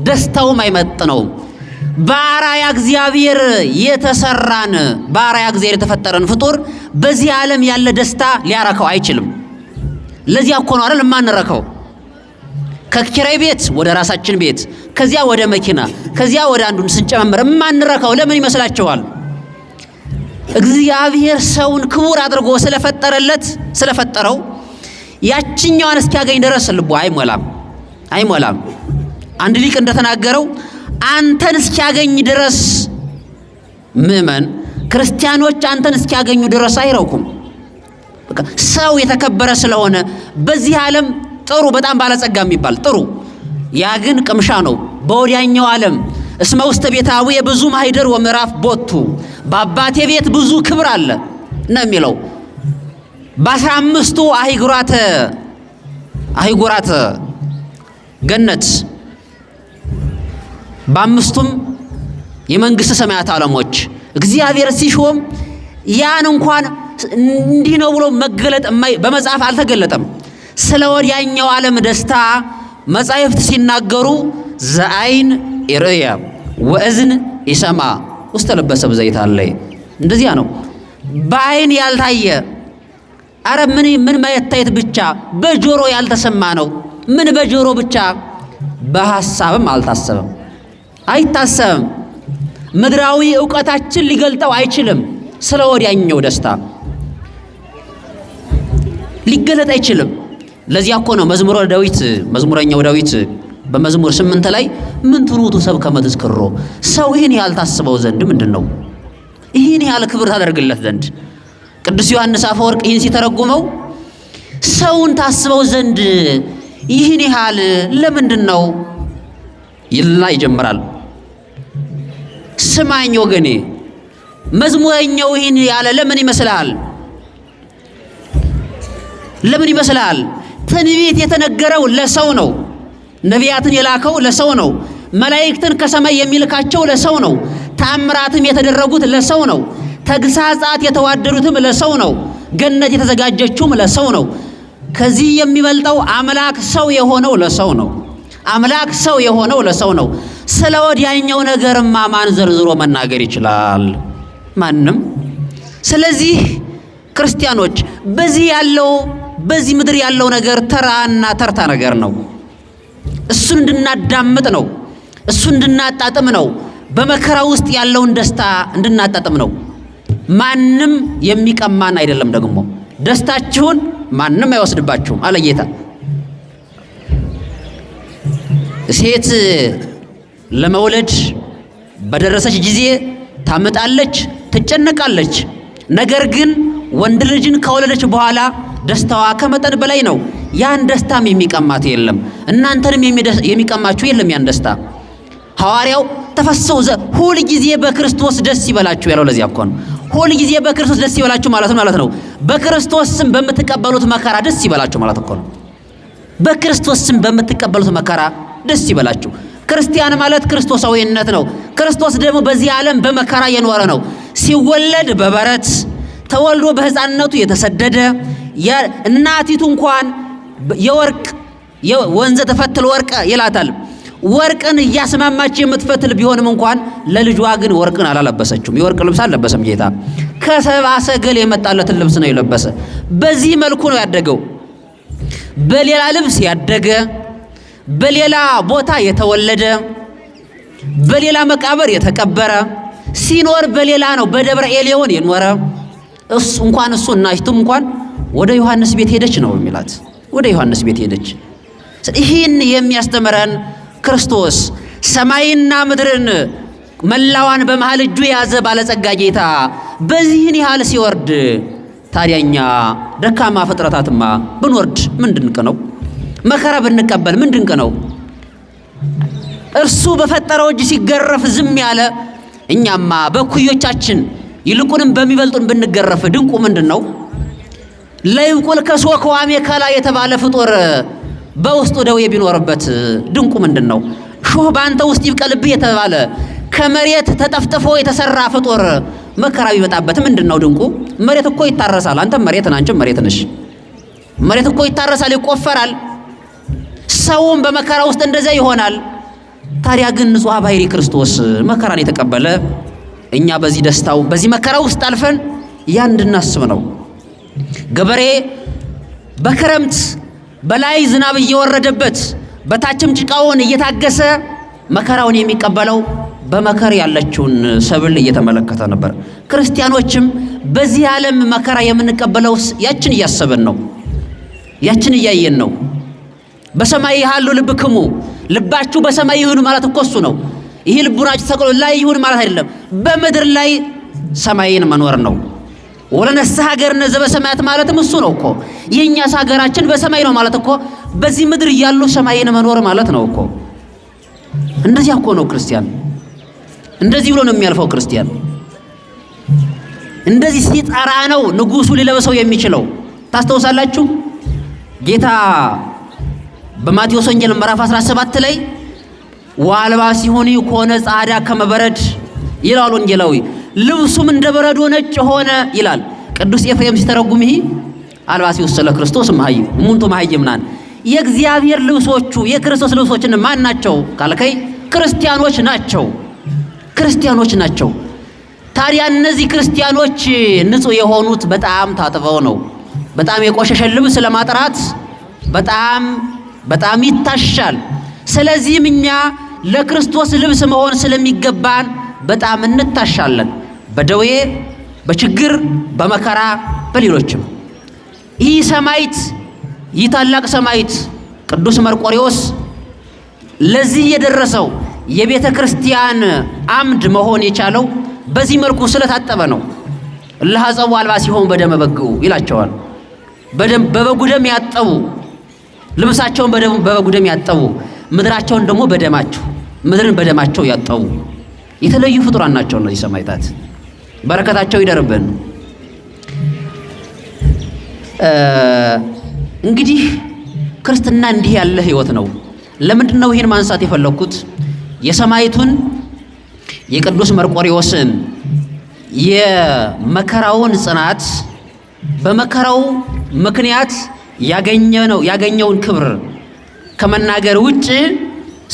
ደስታውም አይመጥነው። በአርአያ እግዚአብሔር የተሰራን በአርአያ እግዚአብሔር የተፈጠረን ፍጡር በዚህ ዓለም ያለ ደስታ ሊያረካው አይችልም። ለዚያ እኮ ነው አይደል የማንረካው። ከኪራይ ቤት ወደ ራሳችን ቤት፣ ከዚያ ወደ መኪና፣ ከዚያ ወደ አንዱን ስንጨመር የማንረካው ለምን ይመስላችኋል? እግዚአብሔር ሰውን ክቡር አድርጎ ስለፈጠረው ያችኛዋን እስኪያገኝ ድረስ ልቡ አይሞላም። አንድ ሊቅ እንደተናገረው አንተን እስኪያገኝ ድረስ ምእመን ክርስቲያኖች አንተን እስኪያገኙ ድረስ አይረኩም። በቃ ሰው የተከበረ ስለሆነ በዚህ ዓለም ጥሩ በጣም ባለጸጋ የሚባል ጥሩ፣ ያ ግን ቅምሻ ነው። በወዲያኛው ዓለም እስመ ውስተ ቤታዊ ብዙ ማኅደር ወምዕራፍ ቦቱ፣ በአባቴ ቤት ብዙ ክብር አለ ነው የሚለው። በ15ቱ አህጉራተ ገነት በአምስቱም የመንግስት ሰማያት ዓለሞች እግዚአብሔር ሲሾም ያን እንኳን እንዲህ ነው ብሎ መገለጥ በመጽሐፍ አልተገለጠም። ስለ ወዲያኛው ዓለም ደስታ መጻሕፍት ሲናገሩ ዘአይን ይርያ ወእዝን ይሰማ ውስጥ ተለበሰ በዘይት አለ። እንደዚያ ነው። በአይን ያልታየ አረ ምን ማየት ብቻ በጆሮ ያልተሰማ ነው። ምን በጆሮ ብቻ በሐሳብም አልታሰበም፣ አይታሰብም። ምድራዊ ዕውቀታችን ሊገልጠው አይችልም። ስለ ወዲያኛው ደስታ ሊገለጥ አይችልም። ለዚያ እኮ ነው መዝሙረኛው ዳዊት በመዝሙር 8 ላይ ምን ትሩቱ ሰብ ከመትዝክሮ፣ ሰው ይህን ያህል ታስበው ዘንድ ምንድነው? ይህን ያህል ክብር ታደርግለት ዘንድ። ቅዱስ ዮሐንስ አፈወርቅ ይህን ሲተረጉመው ሰውን ታስበው ዘንድ ይህን ያህል ለምንድነው ይልና ይጀምራል። ስማኝ ወገኔ፣ መዝሙረኛው ይህን ያለ ለምን ይመስላል? ትንቢት የተነገረው ለሰው ነው። ነቢያትን የላከው ለሰው ነው። መላእክትን ከሰማይ የሚልካቸው ለሰው ነው። ታምራትም የተደረጉት ለሰው ነው። ተግሳጻት የተዋደዱትም ለሰው ነው። ገነት የተዘጋጀችውም ለሰው ነው። ከዚህ የሚበልጠው አምላክ ሰው የሆነው ለሰው ነው። ስለ ወዲያኛው ነገርማ ማን ዘርዝሮ መናገር ይችላል? ማንም። ስለዚህ ክርስቲያኖች በዚህ ምድር ያለው ነገር ተራና ተርታ ነገር ነው። እሱን እንድናዳምጥ ነው። እሱን እንድናጣጥም ነው። በመከራ ውስጥ ያለውን ደስታ እንድናጣጥም ነው። ማንም የሚቀማን አይደለም። ደግሞ ደስታችሁን ማንም አይወስድባችሁም አለ ጌታ። ሴት ለመውለድ በደረሰች ጊዜ ታመጣለች፣ ትጨነቃለች። ነገር ግን ወንድ ልጅን ከወለደች በኋላ ደስታዋ ከመጠን በላይ ነው። ያን ደስታም የሚቀማት የለም። እናንተንም የሚቀማችሁ የለም ያን ደስታ። ሐዋርያው ተፈሰው ሁል ጊዜ በክርስቶስ ደስ ይበላችሁ ያለው ለዚያ እኮ ነው። ሁል ጊዜ በክርስቶስ ደስ ይበላችሁ ማለት ነው። በክርስቶስ ስም በምትቀበሉት መከራ ደስ ይበላችሁ ማለት እኮ ነው። በክርስቶስ ስም በምትቀበሉት መከራ ደስ ይበላችሁ። ክርስቲያን ማለት ክርስቶሳዊነት ነው። ክርስቶስ ደግሞ በዚህ ዓለም በመከራ የኖረ ነው። ሲወለድ በበረት ተወልዶ በሕፃንነቱ የተሰደደ እናቲቱ እንኳን የወርቅ ወንዘ ተፈትል ወርቅ ይላታል። ወርቅን እያስማማች የምትፈትል ቢሆንም እንኳን ለልጇ ግን ወርቅን አላለበሰችም። የወርቅ ልብስ አልለበሰም ጌታ። ከሰብአ ሰገል የመጣለትን ልብስ ነው የለበሰ። በዚህ መልኩ ነው ያደገው። በሌላ ልብስ ያደገ፣ በሌላ ቦታ የተወለደ፣ በሌላ መቃብር የተቀበረ፣ ሲኖር በሌላ ነው በደብረ ኤልዮን የኖረ። እንኳን እሱ እናቱም እንኳን ወደ ዮሐንስ ቤት ሄደች ነው የሚላት። ወደ ዮሐንስ ቤት ሄደች። ይህን የሚያስተምረን ክርስቶስ ሰማይና ምድርን መላዋን በመሃል እጁ የያዘ ባለጸጋ ጌታ በዚህን ያህል ሲወርድ ታዲያኛ ደካማ ፍጥረታትማ ብንወርድ ምን ድንቅ ነው? መከራ ብንቀበል ምን ድንቅ ነው? እርሱ በፈጠረው እጅ ሲገረፍ ዝም ያለ እኛማ በኩዮቻችን ይልቁንም በሚበልጡን ብንገረፍ ድንቁ ምንድን ነው? ለይብቁል ከሶክ ዋሜ ከላ የተባለ ፍጡር በውስጡ ደዌ ቢኖርበት ድንቁ ምንድን ነው? ሾህ በአንተ ውስጥ ይብቀልብህ የተባለ ከመሬት ተጠፍጥፎ የተሰራ ፍጡር መከራ ቢመጣበት ምንድን ነው ድንቁ? መሬት እኮ ይታረሳል። አንተ መሬት ነህ፣ አንቺም መሬት ነሽ። መሬት እኮ ይታረሳል፣ ይቆፈራል። ሰውም በመከራ ውስጥ እንደዛ ይሆናል። ታዲያ ግን ንጹሕ ባሕርይ ክርስቶስ መከራን የተቀበለ እኛ በዚህ ደስታው በዚህ መከራ ውስጥ አልፈን ያን እንድናስብ ነው። ገበሬ በክረምት በላይ ዝናብ እየወረደበት በታችም ጭቃውን እየታገሰ መከራውን የሚቀበለው በመከር ያለችውን ሰብል እየተመለከተ ነበር። ክርስቲያኖችም በዚህ ዓለም መከራ የምንቀበለው ያችን እያሰብን ነው፣ ያችን እያየን ነው። በሰማይ ያሉ ልብክሙ ልባችሁ በሰማይ ይሁን ማለት እኮ እሱ ነው። ይህ ልቡናችሁ ተሰቅሎ ላይ ይሁን ማለት አይደለም፣ በምድር ላይ ሰማይን መኖር ነው። ወለነስሐ ሀገርነ ዘበሰማያት ማለትም እሱ ነው እኮ። የኛስ ሀገራችን በሰማይ ነው ማለት እኮ በዚህ ምድር ያሉ ሰማይን መኖር ማለት ነው እኮ። እንደዚያ እኮ ነው ክርስቲያን። እንደዚህ ብሎ ነው የሚያልፈው ክርስቲያን። እንደዚህ ሲጠራ ነው ንጉሱ ሊለበሰው የሚችለው። ታስተውሳላችሁ ጌታ በማቴዎስ ወንጌል ምዕራፍ 17 ላይ ዋልባ ሲሆን ኮነ ጻዳ ከመበረድ ይላል ወንጌላዊ። ልብሱም እንደ በረዶ ነጭ ሆነ ይላል ቅዱስ ኤፍሬም ሲተረጉም። ይሄ አልባሲው ስለ ክርስቶስ ማይ ሙንቱ ማይምናን የእግዚአብሔር ልብሶቹ የክርስቶስ ልብሶችን ማን ናቸው ካልከይ ክርስቲያኖች ናቸው። ክርስቲያኖች ናቸው። ታዲያ እነዚህ ክርስቲያኖች ንጹህ የሆኑት በጣም ታጥበው ነው። በጣም የቆሸሸ ልብስ ለማጥራት በጣም ይታሻል። ስለዚህም እኛ ለክርስቶስ ልብስ መሆን ስለሚገባን በጣም እንታሻለን፣ በደዌ በችግር በመከራ በሌሎችም። ይህ ሰማዕት ይህ ታላቅ ሰማዕት ቅዱስ መርቆሬዎስ ለዚህ የደረሰው የቤተ ክርስቲያን አምድ መሆን የቻለው በዚህ መልኩ ስለታጠበ ነው። ለሐጸቡ አልባ ሲሆን በደመ በግዑ ይላቸዋል። በበጉ ደም ያጠቡ ልብሳቸውን በበጉ ደም ያጠቡ ምድራቸውን ደግሞ በደማቸው ምድርን በደማቸው ያጠቡ የተለዩ ፍጡራን ናቸው እነዚህ ሰማዕታት። በረከታቸው ይደርብን። እንግዲህ ክርስትና እንዲህ ያለ ህይወት ነው። ለምንድን ነው ይሄን ማንሳት የፈለኩት? የሰማዕቱን የቅዱስ መርቆሬዎስን የመከራውን ጽናት በመከራው ምክንያት ያገኘውን ክብር ከመናገር ውጭ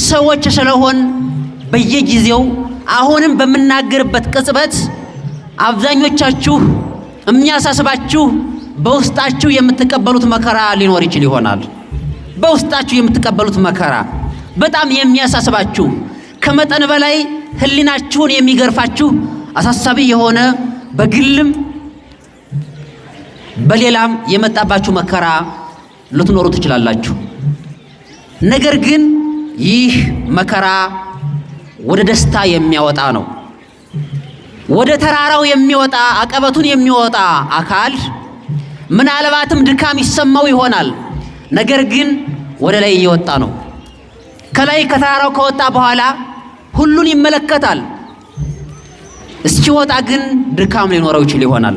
ሰዎች ስለሆን በየጊዜው አሁንም በመናገርበት ቅጽበት አብዛኞቻችሁ የሚያሳስባችሁ በውስጣችሁ የምትቀበሉት መከራ ሊኖር ይችል ይሆናል። በውስጣችሁ የምትቀበሉት መከራ በጣም የሚያሳስባችሁ ከመጠን በላይ ህሊናችሁን የሚገርፋችሁ አሳሳቢ የሆነ በግልም በሌላም የመጣባችሁ መከራ ልትኖሩ ትችላላችሁ። ነገር ግን ይህ መከራ ወደ ደስታ የሚያወጣ ነው። ወደ ተራራው የሚወጣ አቀበቱን የሚወጣ አካል ምናልባትም ድካም ይሰማው ይሆናል። ነገር ግን ወደ ላይ እየወጣ ነው። ከላይ ከተራራው ከወጣ በኋላ ሁሉን ይመለከታል። እስኪወጣ ግን ድካም ሊኖረው ይችል ይሆናል።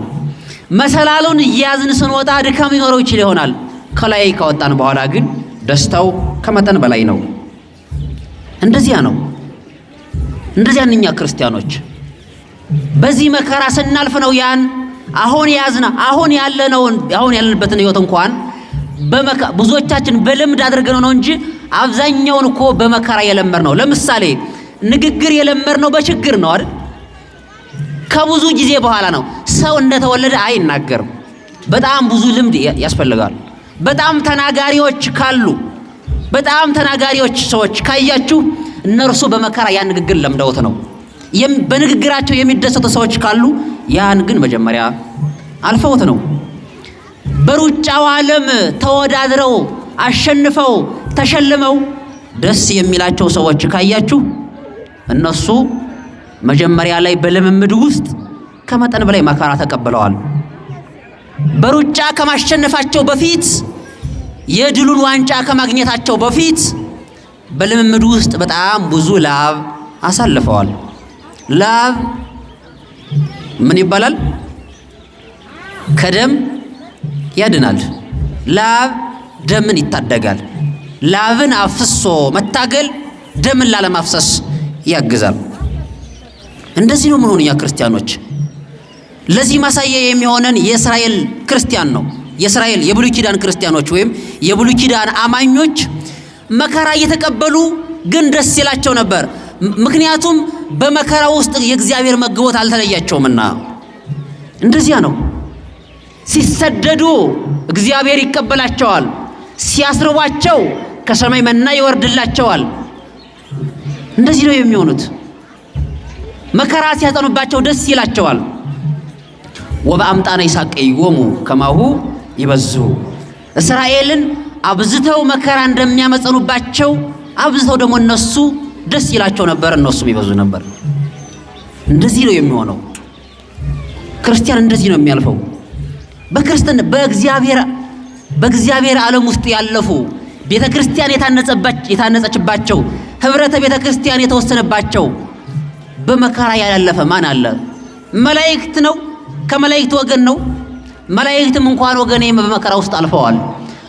መሰላሉን እያዝን ስንወጣ ድካም ሊኖረው ይችል ይሆናል። ከላይ ከወጣን በኋላ ግን ደስታው ከመጠን በላይ ነው። እንደዚያ ነው። እንደዚያ እኛ ክርስቲያኖች በዚህ መከራ ስናልፍ ነው ያን አሁን ያዝና አሁን ያለንበትን ህይወት እንኳን ብዙዎቻችን በልምድ አድርገን ነው እንጂ አብዛኛውን እኮ በመከራ የለመርነው። ለምሳሌ ንግግር የለመርነው በችግር ነው አይደል? ከብዙ ጊዜ በኋላ ነው። ሰው እንደተወለደ አይናገርም። በጣም ብዙ ልምድ ያስፈልጋል። በጣም ተናጋሪዎች ካሉ በጣም ተናጋሪዎች ሰዎች ካያችሁ እነርሱ በመከራ ያን ንግግር ለምደውት ነው። በንግግራቸው የሚደሰቱ ሰዎች ካሉ ያን ግን መጀመሪያ አልፈውት ነው። በሩጫው ዓለም ተወዳድረው አሸንፈው ተሸልመው ደስ የሚላቸው ሰዎች ካያችሁ እነሱ መጀመሪያ ላይ በልምምድ ውስጥ ከመጠን በላይ መከራ ተቀብለዋል። በሩጫ ከማሸነፋቸው በፊት የድሉን ዋንጫ ከማግኘታቸው በፊት በልምምድ ውስጥ በጣም ብዙ ላብ አሳልፈዋል። ላብ ምን ይባላል? ከደም ያድናል። ላብ ደምን ይታደጋል። ላብን አፍሶ መታገል ደምን ላለማፍሰስ ያግዛል። እንደዚህ ነው ምን ሆነኛ ክርስቲያኖች። ለዚህ ማሳያ የሚሆነን የእስራኤል ክርስቲያን ነው። የእስራኤል የብሉይ ኪዳን ክርስቲያኖች ወይም የብሉይ ኪዳን አማኞች መከራ እየተቀበሉ ግን ደስ ይላቸው ነበር። ምክንያቱም በመከራ ውስጥ የእግዚአብሔር መግቦት አልተለያቸውምና። እንደዚያ ነው። ሲሰደዱ እግዚአብሔር ይቀበላቸዋል። ሲያስርቧቸው ከሰማይ መና ይወርድላቸዋል። እንደዚህ ነው የሚሆኑት። መከራ ሲያጸኑባቸው ደስ ይላቸዋል። ወበአምጣነ ይሳቀይዎሙ ከማሁ ይበዙ። እስራኤልን አብዝተው መከራ እንደሚያመጸኑባቸው አብዝተው ደግሞ እነሱ ደስ ይላቸው ነበር፣ እነሱም ይበዙ ነበር። እንደዚህ ነው የሚሆነው። ክርስቲያን እንደዚህ ነው የሚያልፈው። በክርስትና በእግዚአብሔር ዓለም ውስጥ ያለፉ ቤተክርስቲያን የታነጸችባቸው ህብረተ ቤተክርስቲያን የተወሰነባቸው በመከራ ያላለፈ ማን አለ? መላእክት ነው። ከመላእክት ወገን ነው። መላእክትም እንኳን ወገኔ በመከራ ውስጥ አልፈዋል።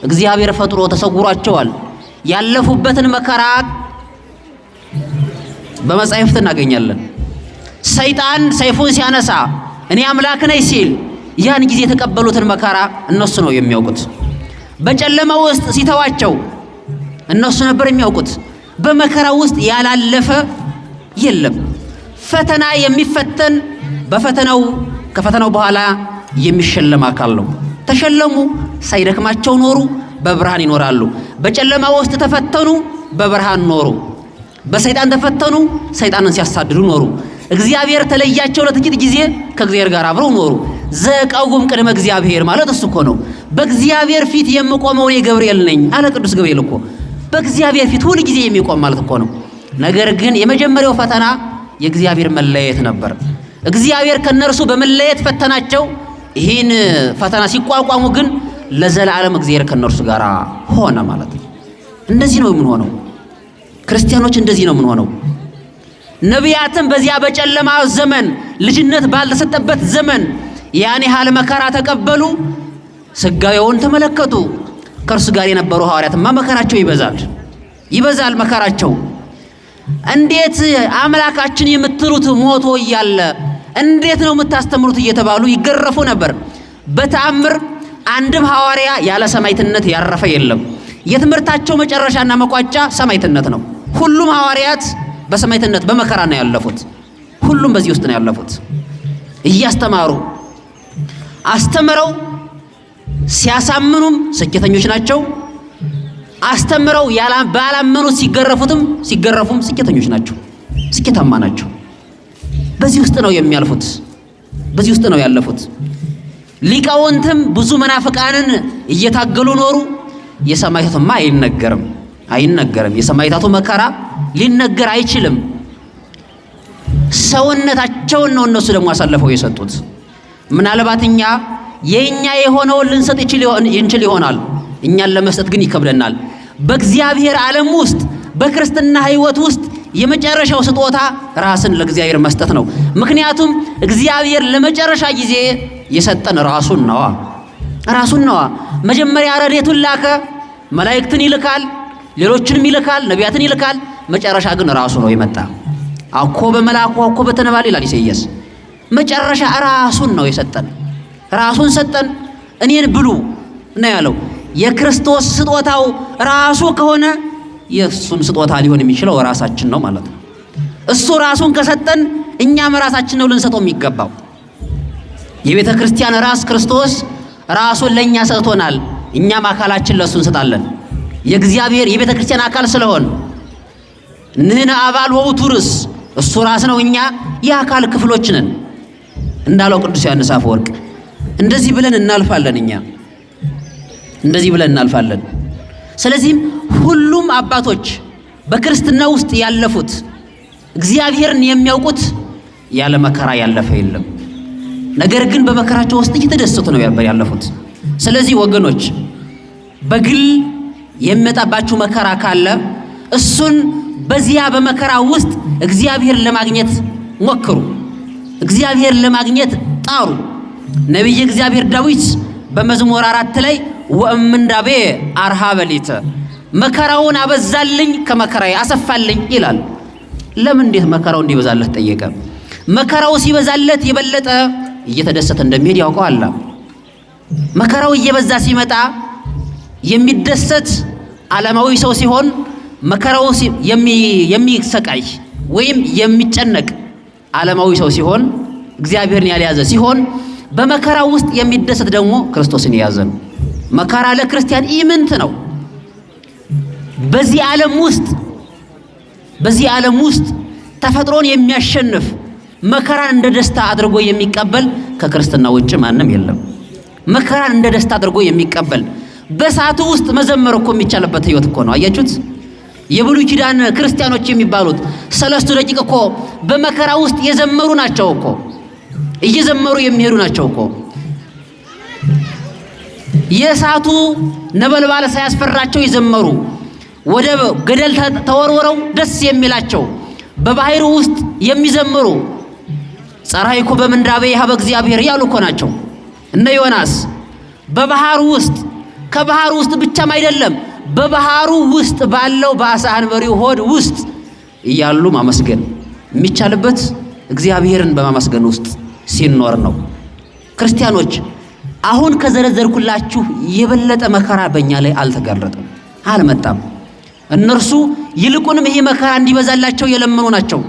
እግዚአብሔር ፈጥሮ ተሰውሯቸዋል። ያለፉበትን መከራ በመጻሕፍት እናገኛለን። ሰይጣን ሰይፉን ሲያነሳ እኔ አምላክ ነኝ ሲል ያን ጊዜ የተቀበሉትን መከራ እነሱ ነው የሚያውቁት። በጨለማ ውስጥ ሲተዋቸው እነሱ ነበር የሚያውቁት። በመከራ ውስጥ ያላለፈ የለም። ፈተና የሚፈተን ከፈተናው በኋላ የሚሸለም አካል ነው። ተሸለሙ፣ ሳይደክማቸው ኖሩ፣ በብርሃን ይኖራሉ። በጨለማ ውስጥ ተፈተኑ፣ በብርሃን ኖሩ። በሰይጣን ተፈተኑ፣ ሰይጣንን ሲያሳድዱ ኖሩ። እግዚአብሔር ተለያቸው ለጥቂት ጊዜ፣ ከእግዚአብሔር ጋር አብረው ኖሩ። ዘቀውም ቅድመ እግዚአብሔር ማለት እሱ እኮ ነው። በእግዚአብሔር ፊት የምቆመው እኔ ገብርኤል ነኝ አለ ቅዱስ ገብርኤል እኮ። በእግዚአብሔር ፊት ሁሉ ጊዜ የሚቆም ማለት እኮ ነው። ነገር ግን የመጀመሪያው ፈተና የእግዚአብሔር መለየት ነበር። እግዚአብሔር ከነርሱ በመለየት ፈተናቸው። ይህን ፈተና ሲቋቋሙ ግን ለዘላለም እግዚአብሔር ከነርሱ ጋር ሆነ ማለት ነው። እንደዚህ ነው የምንሆነው ክርስቲያኖች፣ እንደዚህ ነው የምንሆነው። ነቢያትም በዚያ በጨለማ ዘመን ልጅነት ባልተሰጠበት ዘመን ያን ያህል መከራ ተቀበሉ። ስጋዌውን ተመለከቱ። ከእርሱ ጋር የነበሩ ሐዋርያትማ መከራቸው ይበዛል መከራቸው። እንዴት አምላካችን የምትሉት ሞቶ እያለ እንዴት ነው የምታስተምሩት እየተባሉ ይገረፉ ነበር። በተአምር አንድም ሐዋርያ ያለ ሰማዕትነት ያረፈ የለም። የትምህርታቸው መጨረሻና መቋጫ ሰማዕትነት ነው። ሁሉም ሐዋርያት በሰማዕትነት በመከራ ነው ያለፉት። ሁሉም በዚህ ውስጥ ነው ያለፉት። እያስተማሩ አስተምረው ሲያሳምኑም ስኬተኞች ናቸው። አስተምረው ባላመኑት ሲገረፉም ስኬተኞች ናቸው፣ ስኬታማ ናቸው። በዚህ ውስጥ ነው የሚያልፉት። በዚህ ውስጥ ነው ያለፉት። ሊቃውንትም ብዙ መናፍቃንን እየታገሉ ኖሩ። የሰማዕታቱማ አይነገርም። የሰማዕታቱ መከራ ሊነገር አይችልም። ሰውነታቸውን ነው እነሱ ደግሞ አሳልፈው የሰጡት። ምናልባት እኛ የኛ የሆነውን ልንሰጥ እንችል ይሆናል። እኛን ለመስጠት ግን ይከብደናል። በእግዚአብሔር ዓለም ውስጥ በክርስትና ሕይወት ውስጥ የመጨረሻው ስጦታ ራስን ለእግዚአብሔር መስጠት ነው። ምክንያቱም እግዚአብሔር ለመጨረሻ ጊዜ የሰጠን ራሱን ነዋ። መጀመሪያ ረድኤቱን ላከ፣ መላእክትን ይልካል፣ ሌሎችንም ይልካል፣ ነቢያትን ይልካል። መጨረሻ ግን ራሱ ነው የመጣ። አኮ በመልአኩ አኮ በተነባል ይላል ኢሳይያስ። መጨረሻ ራሱን ነው የሰጠን። ራሱን ሰጠን። እኔን ብሉ ነው ያለው። የክርስቶስ ስጦታው ራሱ ከሆነ የእሱም ስጦታ ሊሆን የሚችለው ራሳችን ነው ማለት ነው። እሱ ራሱን ከሰጠን እኛም ራሳችን ነው ልንሰጠው የሚገባው። የቤተ ክርስቲያን ራስ ክርስቶስ ራሱን ለእኛ ሰጥቶናል። እኛም አካላችን ለእሱ እንሰጣለን። የእግዚአብሔር የቤተ ክርስቲያን አካል ስለሆን ንሕነ አባል ወውእቱ ርእስ፣ እሱ ራስ ነው፣ እኛ የአካል ክፍሎች ነን እንዳለው ቅዱስ ዮሐንስ አፈወርቅ። እንደዚህ ብለን እናልፋለን። እኛ እንደዚህ ብለን እናልፋለን። ስለዚህም ሁሉም አባቶች በክርስትና ውስጥ ያለፉት እግዚአብሔርን የሚያውቁት ያለ መከራ ያለፈ የለም። ነገር ግን በመከራቸው ውስጥ እየተደሰቱ ነው ያለፉት። ስለዚህ ወገኖች በግል የሚመጣባችሁ መከራ ካለ እሱን በዚያ በመከራ ውስጥ እግዚአብሔር ለማግኘት ሞክሩ። እግዚአብሔር ለማግኘት ጣሩ። ነቢየ እግዚአብሔር ዳዊት በመዝሙር 4 ላይ ወእምንዳቤ አርሃበ ሊተ፣ መከራውን አበዛልኝ ከመከራዬ አሰፋልኝ ይላል። ለምን እንዴት መከራው እንዲበዛለት ጠየቀ? መከራው ሲበዛለት የበለጠ እየተደሰተ እንደሚሄድ ያውቀዋል። መከራው እየበዛ ሲመጣ የሚደሰት ዓለማዊ ሰው ሲሆን፣ መከራው የሚሰቃይ ወይም የሚጨነቅ ዓለማዊ ሰው ሲሆን፣ እግዚአብሔርን ያልያዘ ሲሆን፣ በመከራው ውስጥ የሚደሰት ደግሞ ክርስቶስን የያዘ ነው። መከራ ለክርስቲያን ኢምንት ነው። በዚህ ዓለም ውስጥ ተፈጥሮን የሚያሸንፍ መከራን እንደ ደስታ አድርጎ የሚቀበል ከክርስትና ውጭ ማንም የለም። መከራን እንደ ደስታ አድርጎ የሚቀበል በሰዓቱ ውስጥ መዘመር እኮ የሚቻልበት ህይወት እኮ ነው። አያችሁት? የብሉይ ኪዳን ክርስቲያኖች የሚባሉት 3 ደቂቅ እኮ በመከራ ውስጥ የዘመሩ ናቸው እኮ፣ እየዘመሩ የሚሄዱ ናቸው እኮ። የእሳቱ ነበልባል ሳያስፈራቸው የዘመሩ፣ ወደ ገደል ተወርወረው ደስ የሚላቸው በባህሩ ውስጥ የሚዘምሩ ጸራይኩ በምንዳቤ ሀበ እግዚአብሔር ያሉ እኮ ናቸው። እነ ዮናስ በባህሩ ውስጥ ከባህሩ ውስጥ ብቻም አይደለም በባህሩ ውስጥ ባለው በአሳ አንበሪው ሆድ ውስጥ እያሉ ማመስገን የሚቻልበት እግዚአብሔርን በማመስገን ውስጥ ሲኖር ነው። ክርስቲያኖች አሁን ከዘረዘርኩላችሁ የበለጠ መከራ በእኛ ላይ አልተጋረጠም፣ አልመጣም። እነርሱ ይልቁንም ይሄ መከራ እንዲበዛላቸው የለመኑ ናቸው።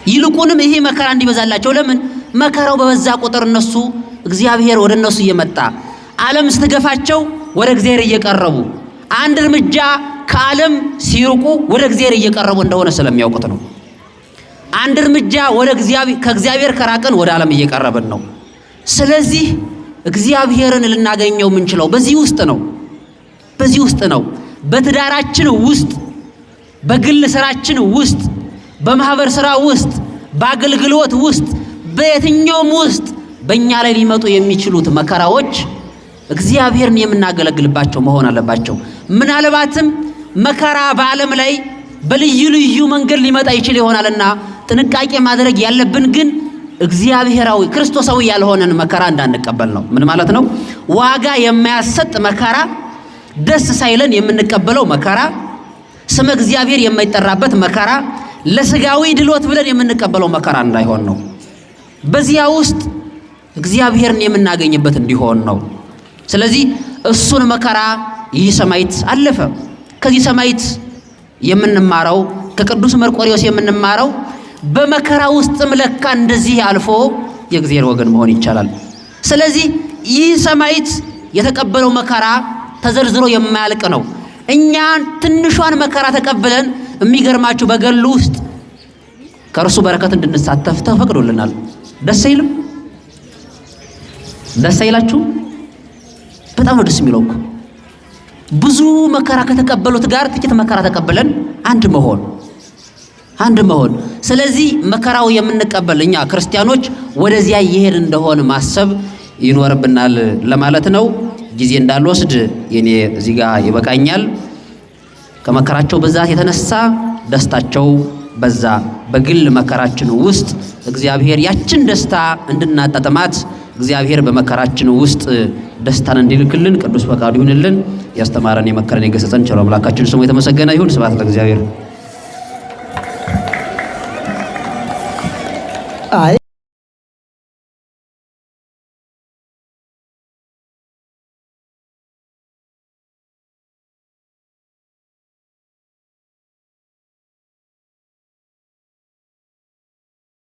ይልቁንም ይሄ መከራ እንዲበዛላቸው ለምን? መከራው በበዛ ቁጥር እነሱ እግዚአብሔር ወደ እነሱ እየመጣ ዓለም ስትገፋቸው ወደ እግዚአብሔር እየቀረቡ አንድ እርምጃ ከዓለም ሲርቁ ወደ እግዚአብሔር እየቀረቡ እንደሆነ ስለሚያውቁት ነው። አንድ እርምጃ ከእግዚአብሔር ከራቅን ወደ ዓለም እየቀረብን ነው። ስለዚህ እግዚአብሔርን ልናገኘው የምንችለው በዚህ ውስጥ ነው። በትዳራችን ውስጥ፣ በግል ስራችን ውስጥ፣ በማህበር ስራ ውስጥ፣ በአገልግሎት ውስጥ፣ በየትኛውም ውስጥ በእኛ ላይ ሊመጡ የሚችሉት መከራዎች እግዚአብሔርን የምናገለግልባቸው መሆን አለባቸው። ምናልባትም መከራ በዓለም ላይ በልዩ ልዩ መንገድ ሊመጣ ይችል ይሆናልና ጥንቃቄ ማድረግ ያለብን ግን እግዚአብሔራዊ ክርስቶሳዊ ያልሆነን መከራ እንዳንቀበል ነው። ምን ማለት ነው? ዋጋ የማያሰጥ መከራ፣ ደስ ሳይለን የምንቀበለው መከራ፣ ስመ እግዚአብሔር የማይጠራበት መከራ፣ ለስጋዊ ድሎት ብለን የምንቀበለው መከራ እንዳይሆን ነው። በዚያ ውስጥ እግዚአብሔርን የምናገኝበት እንዲሆን ነው። ስለዚህ እሱን መከራ ይህ ሰማዕት አለፈ። ከዚህ ሰማዕት የምንማረው ከቅዱስ መርቆሬዎስ የምንማረው በመከራ ውስጥም ለካ እንደዚህ አልፎ የእግዚአብሔር ወገን መሆን ይቻላል። ስለዚህ ይህ ሰማዕት የተቀበለው መከራ ተዘርዝሮ የማያልቅ ነው። እኛ ትንሿን መከራ ተቀብለን የሚገርማችሁ በገሉ ውስጥ ከእርሱ በረከት እንድንሳተፍ ተፈቅዶልናል። ደስ አይልም? ደስ አይላችሁ? በጣም ነው ደስ የሚለው እኮ ብዙ መከራ ከተቀበሉት ጋር ጥቂት መከራ ተቀበለን አንድ መሆን። ስለዚህ መከራው የምንቀበል እኛ ክርስቲያኖች ወደዚያ ይሄድ እንደሆነ ማሰብ ይኖርብናል ለማለት ነው። ጊዜ እንዳልወስድ የኔ እዚህ ጋር ይበቃኛል። ከመከራቸው ብዛት የተነሳ ደስታቸው በዛ በግል መከራችን ውስጥ እግዚአብሔር ያችን ደስታ እንድናጣጥማት እግዚአብሔር በመከራችን ውስጥ ደስታን እንዲልክልን ቅዱስ ፈቃዱ ይሁንልን። ያስተማረን የመከረን የገሰጸን ቸር አምላካችን ስሙ የተመሰገነ ይሁን። ስብሐት ለእግዚአብሔር።